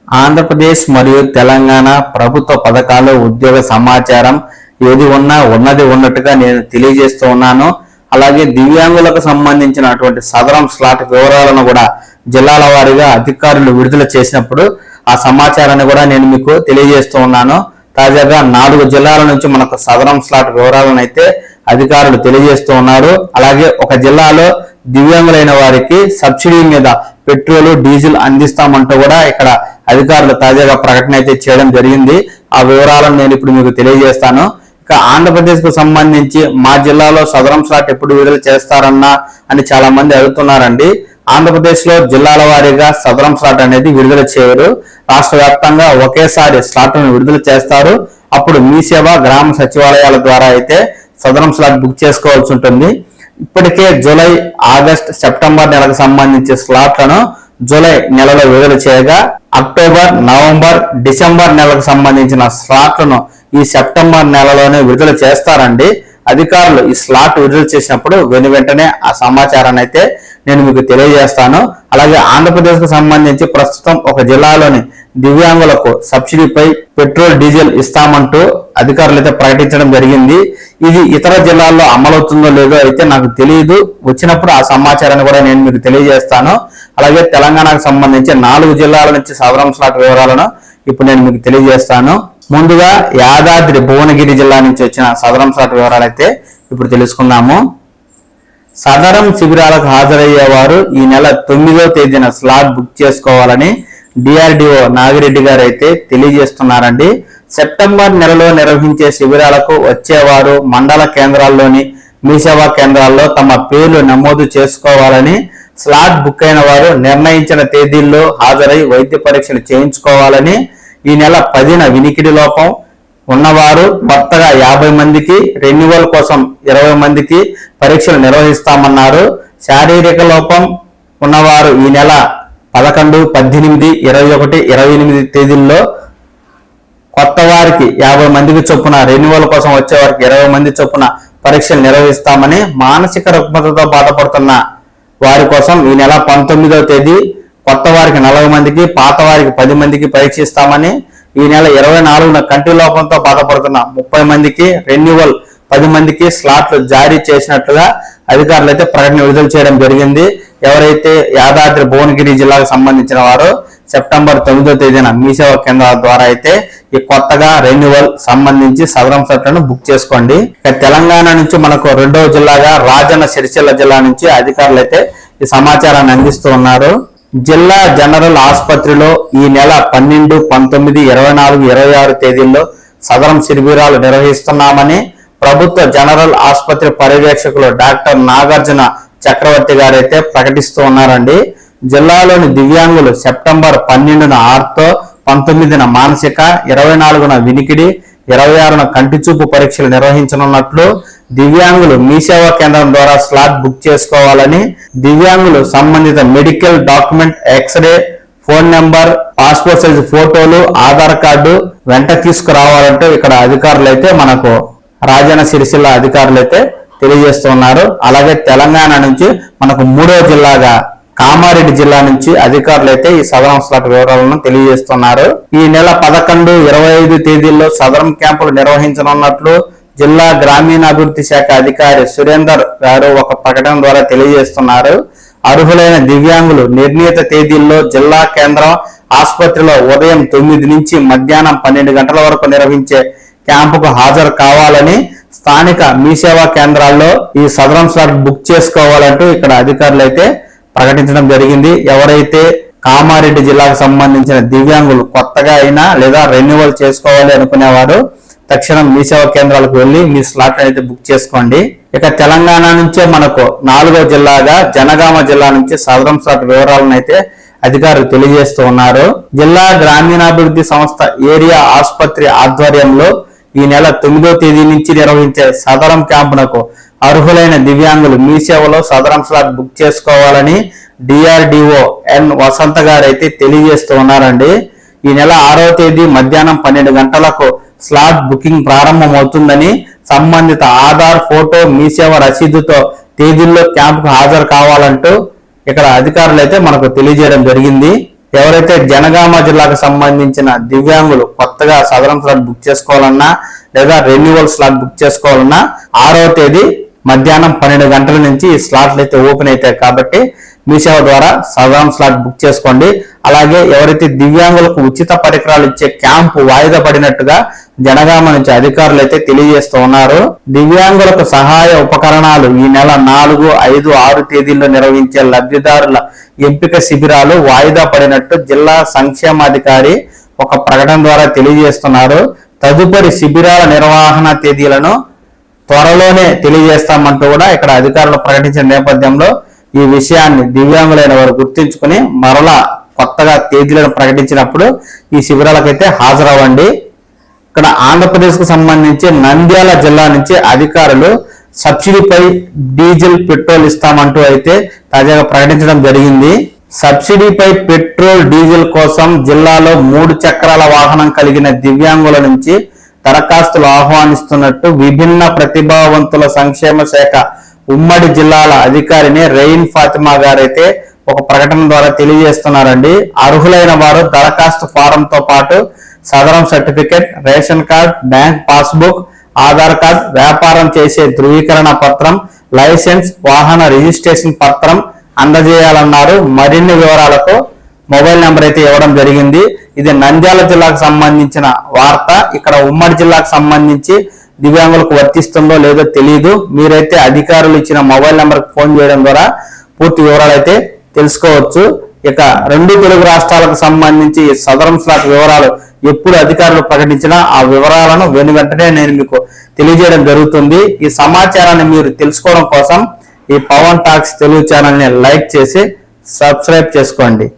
ఆంధ్రప్రదేశ్ మరియు తెలంగాణ ప్రభుత్వ పథకాలు ఉద్యోగ సమాచారం ఏది ఉన్నా ఉన్నది ఉన్నట్టుగా నేను తెలియజేస్తూ ఉన్నాను. అలాగే దివ్యాంగులకు సంబంధించినటువంటి సదరం స్లాట్ వివరాలను కూడా జిల్లాల వారీగా అధికారులు విడుదల చేసినప్పుడు ఆ సమాచారాన్ని కూడా నేను మీకు తెలియజేస్తూ ఉన్నాను. తాజాగా 4 జిల్లాల నుంచి మనకు సదరం స్లాట్ వివరాలను అయితే అధికారులు తెలియజేస్తూ ఉన్నారు. అలాగే ఒక జిల్లాలో దివ్యాంగులైన వారికి సబ్సిడీ మీద పెట్రోల్ డీజిల్ అందిస్తామంటూ కూడా ఇక్కడ అధికారులు తాజాగా ప్రకటన అయితే చేయడం జరిగింది. ఆ వివరాలను నేను ఇప్పుడు మీకు తెలియజేస్తాను. ఇక ఆంధ్రప్రదేశ్ కు సంబంధించి మా జిల్లాలో సదరం స్లాట్ ఎప్పుడు విడుదల చేస్తారన్నా అని చాలా మంది అడుగుతున్నారండి. ఆంధ్రప్రదేశ్ లో జిల్లాల వారీగా సదరం స్లాట్ అనేది విడుదల చేయరు. రాష్ట్ర వ్యాప్తంగా ఒకేసారి స్లాట్లను విడుదల చేస్తారు. అప్పుడు మీ సేవ గ్రామ సచివాలయాల ద్వారా అయితే సదరం స్లాట్ బుక్ చేసుకోవాల్సి ఉంటుంది. ఇప్పటికే జూలై, ఆగస్ట్, సెప్టెంబర్ నెలకు సంబంధించి స్లాట్లను జూలై నెలలో విడుదల చేయగా అక్టోబర్, నవంబర్, డిసెంబర్ నెలకు సంబంధించిన స్లాట్లను ఈ సెప్టెంబర్ నెలలోనే విడుదల చేస్తారండి. అధికారులు ఈ స్లాట్ విడుదల చేసినప్పుడు వెంటనే ఆ సమాచారాన్ని అయితే నేను మీకు తెలియజేస్తాను. అలాగే ఆంధ్రప్రదేశ్ కు సంబంధించి ప్రస్తుతం ఒక జిల్లాలోని దివ్యాంగులకు సబ్సిడీపై పెట్రోల్ డీజిల్ ఇస్తామంటూ అధికారులు అయితే ప్రకటించడం జరిగింది. ఇది ఇతర జిల్లాల్లో అమలవుతుందో లేదో అయితే నాకు తెలియదు. వచ్చినప్పుడు ఆ సమాచారాన్ని కూడా నేను మీకు తెలియజేస్తాను. అలాగే తెలంగాణకు సంబంధించి 4 జిల్లాల నుంచి సదరం స్లాట్ వివరాలను ఇప్పుడు నేను మీకు తెలియజేస్తాను. ముందుగా యాదాద్రి భువనగిరి జిల్లా నుంచి వచ్చిన సదరం స్లాట్ వివరాలు అయితే ఇప్పుడు తెలుసుకుందాము. సదరం శిబిరాలకు హాజరయ్యేవారు ఈ నెల 9వ తేదీన స్లాట్ బుక్ చేసుకోవాలని డిఆర్డిఓ నాగిరెడ్డి గారు అయితే తెలియజేస్తున్నారండి. సెప్టెంబర్ నెలలో నిర్వహించే శిబిరాలకు వచ్చేవారు మండల కేంద్రాల్లోని మీ సేవా కేంద్రాల్లో తమ పేర్లు నమోదు చేసుకోవాలని, స్లాట్ బుక్ అయిన వారు నిర్ణయించిన తేదీల్లో హాజరై వైద్య పరీక్షలు చేయించుకోవాలని, ఈ నెల 10న వినికిడి లోపం ఉన్నవారు కొత్తగా 50 మందికి, రెన్యువల్ కోసం 20 మందికి పరీక్షలు నిర్వహిస్తామన్నారు. శారీరక లోపం ఉన్నవారు ఈ నెల 11, 18, 21, 28 తేదీల్లో కొత్త వారికి 50 మందికి చొప్పున, రెన్యువల్ కోసం వచ్చేవారికి 20 మంది చొప్పున పరీక్షలు నిర్వహిస్తామని, మానసిక రుగ్మతతో బాధపడుతున్న వారి కోసం ఈ నెల 19వ తేదీ కొత్త వారికి 40 మందికి, పాత వారికి 10 మందికి పరీక్ష ఇస్తామని, ఈ నెల 24న కంటి లోపంతో బాధపడుతున్న 30 మందికి, రెన్యువల్ 10 మందికి స్లాట్లు జారీ చేసినట్లుగా అధికారులు అయితే ప్రకటన విడుదల చేయడం జరిగింది. ఎవరైతే యాదాద్రి భువనగిరి జిల్లాకు సంబంధించిన వారు సెప్టెంబర్ 9వ తేదీన మీ సేవా కేంద్రాల ద్వారా అయితే ఈ కొత్తగా రెన్యువల్ సంబంధించి సదరం స్లాట్లను బుక్ చేసుకోండి. ఇక తెలంగాణ నుంచి మనకు 2వ జిల్లాగా రాజన్న సిరిసిల్ల జిల్లా నుంచి అధికారులు అయితే ఈ సమాచారాన్ని అందిస్తూ ఉన్నారు. జిల్లా జనరల్ ఆసుపత్రిలో ఈ నెల 12, 19, 24, 26 తేదీల్లో సదరం శిబిరాలు నిర్వహిస్తున్నామని ప్రభుత్వ జనరల్ ఆసుపత్రి పర్యవేక్షకులు డాక్టర్ నాగార్జున చక్రవర్తి గారైతే ప్రకటిస్తూ ఉన్నారండి. జిల్లాలోని దివ్యాంగులు సెప్టెంబర్ 12న ఆర్తో, 19న మానసిక, 24న వినికిడి, 26న కంటి చూపు పరీక్షలు నిర్వహించనున్నట్లు, దివ్యాంగులు మీ సేవా కేంద్రం ద్వారా స్లాట్ బుక్ చేసుకోవాలని, దివ్యాంగులు సంబంధిత medical document, X-ray, phone number, passport size ఫోటోలు, ఆధార్ కార్డు వెంట తీసుకురావాలంటూ ఇక్కడ అధికారులు అయితే మనకు రాజన్న సిరిసిల్ల అధికారులు అయితే తెలియజేస్తున్నారు. అలాగే తెలంగాణ నుంచి మనకు 3వ జిల్లాగా కామారెడ్డి జిల్లా నుంచి అధికారులు అయితే ఈ సదరం స్లాట్ వివరాలను తెలియజేస్తున్నారు. ఈ నెల 11, 25 తేదీల్లో సదరం క్యాంపులు నిర్వహించనున్నట్లు జిల్లా గ్రామీణాభివృద్ధి శాఖ అధికారి సురేందర్ గారు ఒక ప్రకటన ద్వారా తెలియజేస్తున్నారు. అర్హులైన దివ్యాంగులు నిర్ణీత తేదీల్లో జిల్లా కేంద్రం ఆసుపత్రిలో ఉదయం 9 నుంచి మధ్యాహ్నం 12 గంటల వరకు నిర్వహించే క్యాంపుకు హాజరు కావాలని, స్థానిక మీ సేవా కేంద్రాల్లో ఈ సదరం స్లాట్ బుక్ చేసుకోవాలంటూ ఇక్కడ అధికారులు అయితే ప్రకటించడం జరిగింది. ఎవరైతే కామారెడ్డి జిల్లాకు సంబంధించిన దివ్యాంగులు కొత్తగా అయినా లేదా రెన్యువల్ చేసుకోవాలి అనుకునేవారు తక్షణం మీ సేవా కేంద్రాలకు వెళ్లి మీ స్లాట్ అయితే బుక్ చేసుకోండి. ఇక తెలంగాణ నుంచే మనకు 4వ జిల్లాగా జనగామ జిల్లా నుంచి సదరం స్లాట్ వివరాలను అయితే అధికారులు తెలియజేస్తూ ఉన్నారు. జిల్లా గ్రామీణాభివృద్ధి సంస్థ ఏరియా ఆసుపత్రి ఆధ్వర్యంలో ఈ నెల 9వ తేదీ నుంచి నిర్వహించే సదరం క్యాంపునకు అర్హులైన దివ్యాంగులు మీ సేవలో సదరం స్లాట్ బుక్ చేసుకోవాలని డిఆర్డిఓ ఎన్ వసంత గారు అయితే తెలియజేస్తూ ఉన్నారండి. ఈ నెల 6వ తేదీ మధ్యాహ్నం 12 గంటలకు స్లాట్ బుకింగ్ ప్రారంభమవుతుందని, సంబంధిత ఆధార్, ఫోటో, మీ సేవ రసీదుతో తేదీల్లో క్యాంపుకు హాజరు కావాలంటూ ఇక్కడ అధికారులు అయితే మనకు తెలియజేయడం జరిగింది. ఎవరైతే జనగామ జిల్లాకు సంబంధించిన దివ్యాంగులు కొత్తగా సదరం స్లాట్ బుక్ చేసుకోవాలన్నా లేదా రెన్యువల్ స్లాట్ బుక్ చేసుకోవాలన్నా 6వ తేదీ మధ్యాహ్నం 12 గంటల నుంచి ఈ స్లాట్లు అయితే ఓపెన్ అవుతాయి కాబట్టి మీ సేవ ద్వారా సదరం స్లాట్ బుక్ చేసుకోండి. అలాగే ఎవరైతే దివ్యాంగులకు ఉచిత పరికరాలు ఇచ్చే క్యాంపు వాయిదా పడినట్టుగా జనగామ నుంచి అధికారులు అయితే తెలియజేస్తూ ఉన్నారు. దివ్యాంగులకు సహాయ ఉపకరణాలు ఈ నెల 4, 5, 6 తేదీల్లో నిర్వహించే లబ్ధిదారుల ఎంపిక శిబిరాలు వాయిదా పడినట్టు జిల్లా సంక్షేమాధికారి ఒక ప్రకటన ద్వారా తెలియజేస్తున్నారు. తదుపరి శిబిరాల నిర్వహణ తేదీలను త్వరలోనే తెలియజేస్తామంటూ కూడా ఇక్కడ అధికారులు ప్రకటించిన నేపథ్యంలో ఈ విషయాన్ని దివ్యాంగులైన వారు గుర్తించుకుని మరలా కొత్తగా తేదీలను ప్రకటించినప్పుడు ఈ శిబిరాలకైతే హాజరవ్వండి. ఇక్కడ ఆంధ్రప్రదేశ్ కు సంబంధించి నంద్యాల జిల్లా నుంచి అధికారులు సబ్సిడీపై డీజిల్ పెట్రోల్ ఇస్తామంటూ అయితే తాజాగా ప్రకటించడం జరిగింది. సబ్సిడీపై పెట్రోల్ డీజిల్ కోసం జిల్లాలో 3 చక్రాల వాహనం కలిగిన దివ్యాంగుల నుంచి దరఖాస్తులు ఆహ్వానిస్తున్నట్టు విభిన్న ప్రతిభావంతుల సంక్షేమ శాఖ ఉమ్మడి జిల్లాల అధికారిని రెయిన్ ఫాతిమా గారైతే ఒక ప్రకటన ద్వారా తెలియజేస్తున్నారండి. అర్హులైన వారు దరఖాస్తు ఫారంతో పాటు Sadarem certificate, ration card, bank passbook, Aadhaar card, వ్యాపారం చేసే ధృవీకరణ పత్రం, లైసెన్స్, వాహన రిజిస్ట్రేషన్ పత్రం అందజేయాలన్నారు. మరిన్ని వివరాలకు మొబైల్ నెంబర్ అయితే ఇవ్వడం జరిగింది. ఇది నంద్యాల జిల్లాకు సంబంధించిన వార్త. ఇక్కడ ఉమ్మడి జిల్లాకు సంబంధించి దివ్యాంగులకు వర్తిస్తుందో లేదో తెలియదు. మీరైతే అధికారులు ఇచ్చిన మొబైల్ నెంబర్కి ఫోన్ చేయడం ద్వారా పూర్తి వివరాలు అయితే తెలుసుకోవచ్చు. ఇక 2 తెలుగు రాష్ట్రాలకు సంబంధించి సదరం స్లాట్ వివరాలు ఎప్పుడు అధికారులు ప్రకటించినా ఆ వివరాలను వెంటనే నేను మీకు తెలియజేయడం జరుగుతుంది. ఈ సమాచారాన్ని మీరు తెలుసుకోవడం కోసం ఈ పవన్ టాక్స్ తెలుగు ఛానల్ ని లైక్ చేసి సబ్స్క్రైబ్ చేసుకోండి.